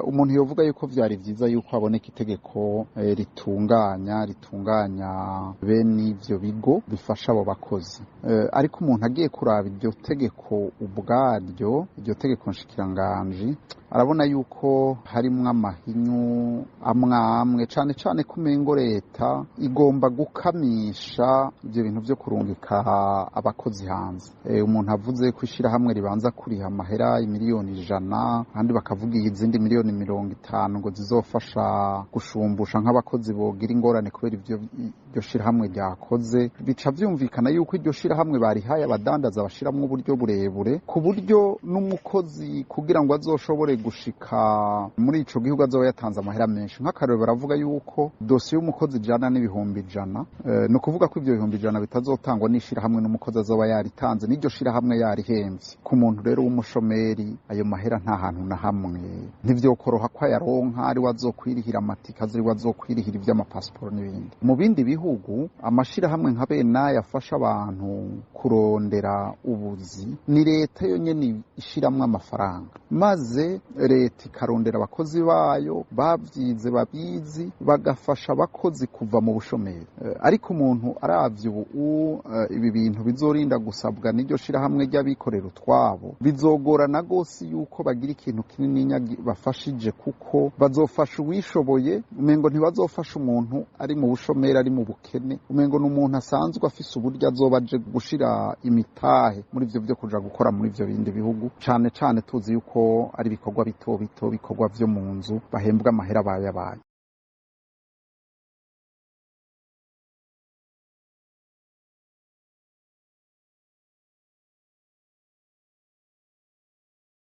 umuntu yovuga yuko vyari vyiza yuko haboneka itegeko ritunganya bene ivyo bigo bifasha abo bakozi, ariko umuntu agiye kuraba iryo tegeko ubwaryo, iryo tegeko nshikiranganji, arabona yuko harimwo amahinyu amwe cane cane kumengo leta igomba gukamisha ivyo bintu vyo kurungika abakozi hanze. Umuntu avuze ko ishirahamwe ribanza kuriha amahera imiliyoni 100, kandi bakavuga izindi miliyoni 50 ngo zizofasha gushumbusha nk'abakozi bogira ingorane kubera iryo shirahamwe ryakoze, bica vyumvikana yuko iryo shirahamwe barihaye abadandaza bashiramwo uburyo burebure, ku buryo n'umukozi kugira ngo azoshobore gushika muri ico gihugu azoba yatanze amahera menshi. Nk'akarero baravuga yuko dosiye y'umukozi jana n'ibihumbi 100, no kuvuga ko ivyo bihumbi 100 bitazotangwa n'ishirahamwe n'umukozi azoba yaritanze, n'iryo shirahamwe yarihemvye. Ku muntu rero w'umushomeri ayo mahera nta hantu na hamwe ntivyokoroha ko yaronka ari wazokwirihira amatika, ari wazokwirihira ivy'amapasiporo n'ibindi. Mu bindi bihugu amashirahamwe nka bene yafasha abantu kurondera ubuzi, ni leta yonyene ishiramwe amafaranga, maze leta ikarondera abakozi bayo bavyize babizi, bagafasha abakozi kuva mu bushomeri. Ariko umuntu aravye ubu ibi bintu bizorinda gusabwa n'iryo shirahamwe ry'abikorera utwabo, bizogorana gose yuko bagira ikintu kinini bafashije, kuko bazofasha uwishoboye, umengo ntibazofasha umuntu ari mu bushomeri, ari mu bukene, umengo n'umuntu asanzwe afise uburyo azoba aje gushira imitahe muri ivyo vyo kuja gukora muri ivyo bindi bihugu, cane cane tuzi yuko ari ibikorwa bito bikorwa vyo mu nzu bahembwa amahera bayabaye.